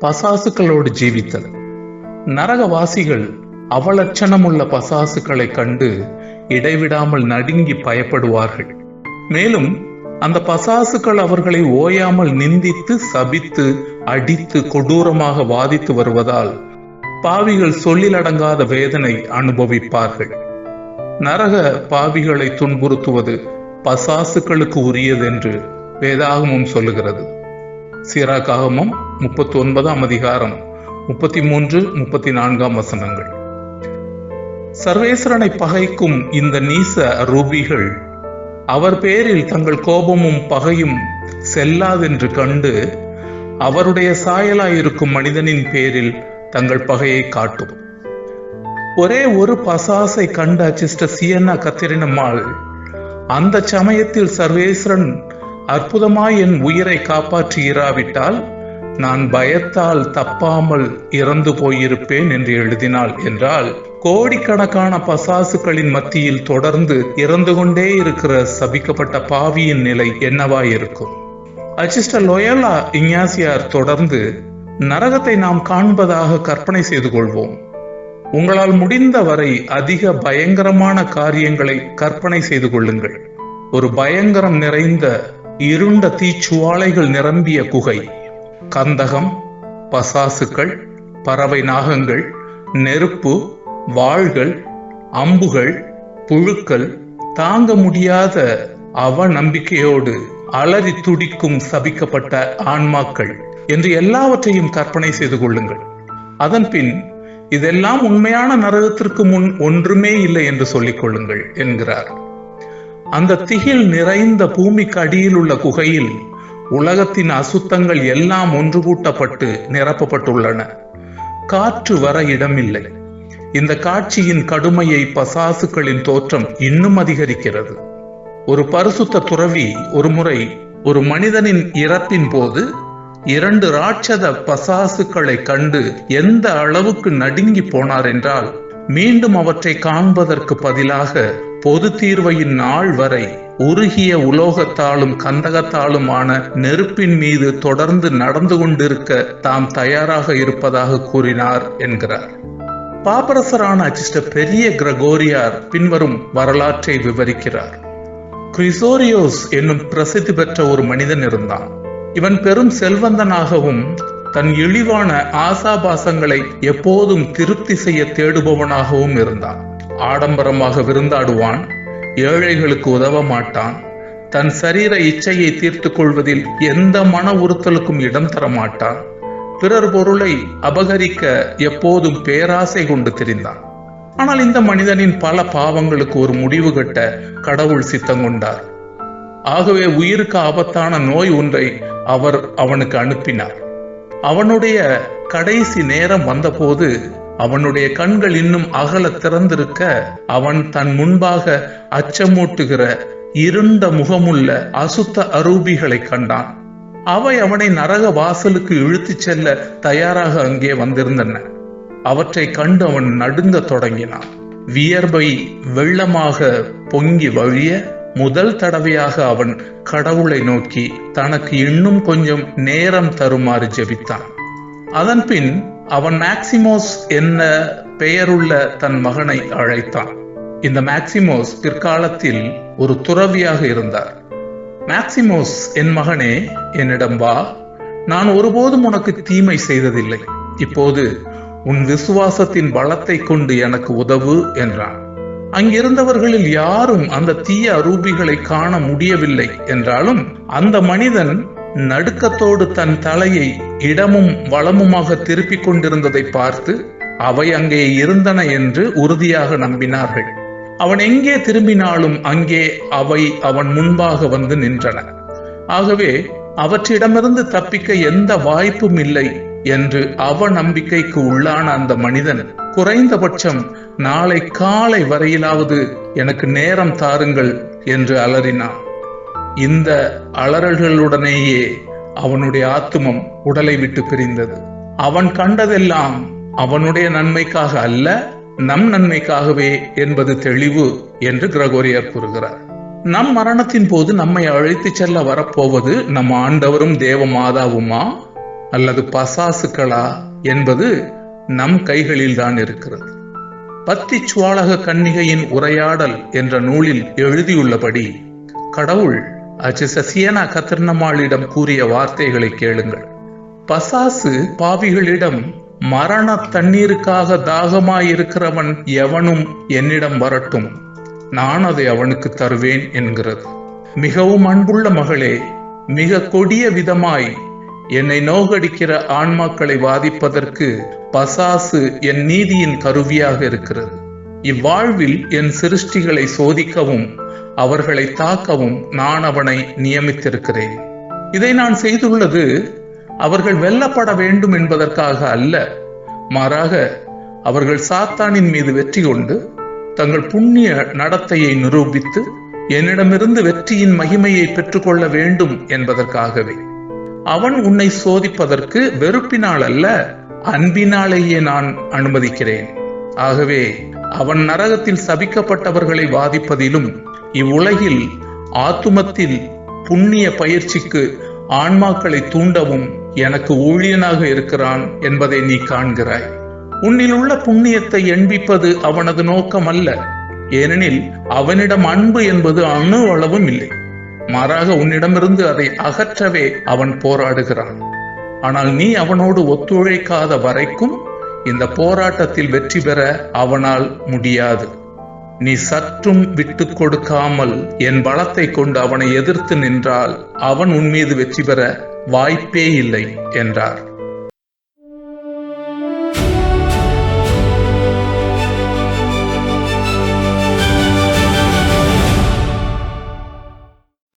பசாசுக்களோடு ஜீவித்தல். நரகவாசிகள் அவலட்சணமுள்ள பசாசுக்களை கண்டு இடைவிடாமல் நடுங்கி பயப்படுவார்கள். மேலும் அந்த பசாசுக்கள் அவர்களை ஓயாமல் நிந்தித்து, சபித்து, அடித்து, கொடூரமாக வாதித்து வருவதால் பாவிகள் சொல்லிலடங்காத வேதனை அனுபவிப்பார்கள். நரக பாவிகளை துன்புறுத்துவது பசாசுக்களுக்கு உரியது என்று வேதாகமம் சொல்லுகிறது. சீராக்காகமம் 39ஆம் அதிகாரம் 33, 34 வசனங்கள். சர்வேஸ்வரனை பகைக்கும் இந்த நீச அரூபிகள் அவர் பேரில் தங்கள் கோபமும் பகையும் செல்லாதென்று கண்டு அவருடைய சாயலாயிருக்கும் மனிதனின் பேரில் தங்கள் பகையை காட்டும். ஒரே ஒரு பசாசை கண்ட சிஸ்டர் சியன்னா கத்திரினம்மாள் அந்த சமயத்தில் சர்வேஸ்வரன் அற்புதமாய் என் உயிரை காப்பாற்றி இராவிட்டால் நான் பயத்தால் தப்பாமல் இறந்து போயிருப்பேன் என்று எழுதினாள் என்றால், கோடிக்கணக்கான பசாசுகளின் மத்தியில் தொடர்ந்து இறந்து கொண்டே இருக்கிற சபிக்கப்பட்ட பாவியின் நிலை என்னவாயிருக்கும்? சிஸ்டர் லோயோலா இக்னாசியார் தொடர்ந்து, நரகத்தை நாம் காண்பதாக கற்பனை செய்து கொள்வோம். உங்களால் முடிந்தவரை அதிக பயங்கரமான காரியங்களை கற்பனை செய்து கொள்ளுங்கள். ஒரு பயங்கரம் நிறைந்த இருண்ட தீச்சுவாலைகள் நிரம்பிய குகை, கந்தகம், பசாசுக்கள், பறவை நாகங்கள், நெருப்பு, வாள்கள், அம்புகள், புழுக்கள், தாங்க முடியாத அவநம்பிக்கையோடு அலறி துடிக்கும் சபிக்கப்பட்ட ஆன்மாக்கள் என்று எல்லாவற்றையும் கற்பனை செய்து கொள்ளுங்கள். அதன் பின் இதெல்லாம் உண்மையான நரகத்திற்கு முன் ஒன்றுமே இல்லை என்று சொல்லிக் கொள்ளுங்கள் என்கிறார். அந்த திகில் நிறைந்த பூமிக்கு அடியில் உள்ள குகையில் உலகத்தின் அசுத்தங்கள் எல்லாம் ஒன்று கூட்டப்பட்டு நிரப்பப்பட்டுள்ளன. காற்று வர இடமில்லை. இந்த காட்சியின் கடுமையை பசாசுக்களின் தோற்றம் இன்னும் அதிகரிக்கிறது. ஒரு பரிசுத்த துறவி ஒரு முறை ஒரு மனிதனின் இறப்பின் போது 2 ராட்சத பசாசுக்களை கண்டு எந்த அளவுக்கு நடுங்கி போனார் என்றால், மீண்டும் அவற்றை காண்பதற்கு பதிலாக பொது தீர்வையின் நாள் வரை உருகிய உலோகத்தாலும் கந்தகத்தாலுமான நெருப்பின் மீது தொடர்ந்து நடந்து கொண்டிருக்க தாம் தயாராக இருப்பதாக கூறினார் என்கிறார். பாப்பரசரான சிஸ்டர் பெரிய கிரகோரியார் பின்வரும் வரலாற்றை விவரிக்கிறார். கிரிசோரியோஸ் என்னும் பிரசித்தி பெற்ற ஒரு மனிதன் இருந்தான். இவன் பெரும் செல்வந்தனாகவும் தன் இழிவான ஆசாபாசங்களை எப்போதும் திருப்தி செய்ய தேடுபவனாகவும் இருந்தான். ஆடம்பரமாக விருந்தாடுவான், ஏழைகளுக்கு உதவ மாட்டான், தன் சரீர இச்சையை தீர்த்து கொள்வதில் எந்த மன உறுத்தலுக்கும் இடம் தர மாட்டான், பிறர் பொருளை அபகரிக்க எப்போதும் பேராசை கொண்டு திரிந்தான். ஆனால் இந்த மனிதனின் பல பாவங்களுக்கு ஒரு முடிவு கட்ட கடவுள் சித்தம் கொண்டார். ஆகவே உயிருக்கு ஆபத்தான நோய் ஒன்றை அவர் அவனுக்கு அனுப்பினார். அவனுடைய கடைசி நேரம் வந்தபோது அவனுடைய கண்கள் இன்னும் அகல திறந்திருக்க அவன் தன் முன்பாக அச்சமூட்டுகிற இருண்ட முகமுள்ள அசுத்த அரூபிகளை கண்டான். அவை அவனை நரக வாசலுக்கு இழுத்துச் செல்ல தயாராக அங்கே வந்திருந்தன. அவற்றை கண்டு அவன் நடுங்க தொடங்கினான். வியர்வை வெள்ளமாக பொங்கி வழிய முதல் தடவையாக அவன் கடவுளை நோக்கி தனக்கு இன்னும் கொஞ்சம் நேரம் தருமாறு ஜெபித்தான். அதன் பின் அவன் மேக்சிமோஸ் என்ன பெயருள்ள தன் மகனை அழைத்தான். இந்த மேக்சிமோஸ் பிற்காலத்தில் ஒரு துறவியாக இருந்தார். மேக்சிமோஸ், என் மகனே, என்னிடம் வா. நான் ஒருபோதும் உனக்கு தீமை செய்ததில்லை. இப்போது உன் விசுவாசத்தின் பலத்தை கொண்டு எனக்கு உதவு என்றான். அங்கிருந்தவர்களில் யாரும் அந்த தீய அரூபிகளை காண முடியவில்லை என்றாலும் அந்த மனிதன் நடுக்கத்தோடு தன் தலையை இடமும் வலமுமாக திருப்பிக் கொண்டிருந்ததை பார்த்து அவை அங்கே இருந்தன என்று உறுதியாக நம்பினார்கள். அவன் எங்கே திரும்பினாலும் அங்கே அவை அவன் முன்பாக வந்து நின்றன. ஆகவே அவற்றிடமிருந்து தப்பிக்க எந்த வாய்ப்பும் இல்லை என்று அவநம்பிக்கைக்கு உள்ளான அந்த மனிதன் குறைந்தபட்சம் நாளை காலை வரையிலாவது எனக்கு நேரம் தாருங்கள் என்று அலறினான். இந்த அலறல்களுடனேயே அவனுடைய ஆத்துமம் உடலை விட்டு பிரிந்தது. அவன் கண்டதெல்லாம் அவனுடைய நன்மைக்காக அல்ல, நம் நன்மைக்காகவே என்பது தெளிவு என்று கிரகோரியார் கூறுகிறார். நம் மரணத்தின் போது நம்மை அழைத்து செல்ல வரப்போவது நம் ஆண்டவரும் தேவ மாதாவுமா? அல்லது பசாசுக்களா என்பது நம் கைகளில் தான் இருக்கிறது. பத்திச்சுவாலக கன்னிகையின் உரையாடல் என்ற நூலில் எழுதியுள்ளபடி கடவுள் அச்சிசசியனா கத்திர்னமாளிடம் கூறிய வார்த்தைகளை கேளுங்கள். பசாசு பாவிகளிடம், மரண தண்ணீருக்காக தாகமாயிருக்கிறவன் எவனும் என்னிடம் வரட்டும், நான் அதை அவனுக்கு தருவேன் என்கிறது. மிகவும் அன்புள்ள மகளே, மிக கொடிய விதமாய் என்னை நோகடிக்கிற ஆன்மாக்களை வாதிப்பதற்கு பசாசு என் நீதியின் கருவியாக இருக்கிறது. இவ்வாழ்வில் என் சிருஷ்டிகளை சோதிக்கவும் அவர்களை தாக்கவும் நான் அவனை நியமித்திருக்கிறேன். இதை நான் செய்துள்ளது அவர்கள் வெல்லப்பட வேண்டும் என்பதற்காக அல்ல, மாறாக அவர்கள் சாத்தானின் மீது வெற்றி கொண்டு தங்கள் புண்ணிய நடத்தையை நிரூபித்து என்னிடமிருந்து வெற்றியின் மகிமையை பெற்றுக்கொள்ள வேண்டும் என்பதற்காகவே. அவன் உன்னை சோதிப்பதற்கு வெறுப்பினால் அல்ல, அன்பினாலேயே நான் அனுமதிக்கிறேன். ஆகவே அவன் நரகத்தில் சபிக்கப்பட்டவர்களை வாதிப்பதிலும் இவ்வுலகில் ஆத்துமத்தில் புண்ணிய பயிற்சிக்கு ஆன்மாக்களை தூண்டவும் எனக்கு ஊழியனாக இருக்கிறான் என்பதை நீ காண்கிறாய். உன்னில் உள்ள புண்ணியத்தை எண்பிப்பது அவனது நோக்கம் அல்ல, ஏனெனில் அவனிடம் அன்பு என்பது அணு அளவும் இல்லை. மாறாக உன்னிடமிருந்து அதை அகற்றவே அவன் போராடுகிறான். ஆனால் நீ அவனோடு ஒத்துழைக்காத வரைக்கும் இந்த போராட்டத்தில் வெற்றி பெற அவனால் முடியாது. நீ சற்றும் விட்டு கொடுக்காமல் என் பலத்தை கொண்டு அவனை எதிர்த்து நின்றால் அவன் உன் மீது வெற்றி பெற வாய்ப்பே இல்லை என்றார்.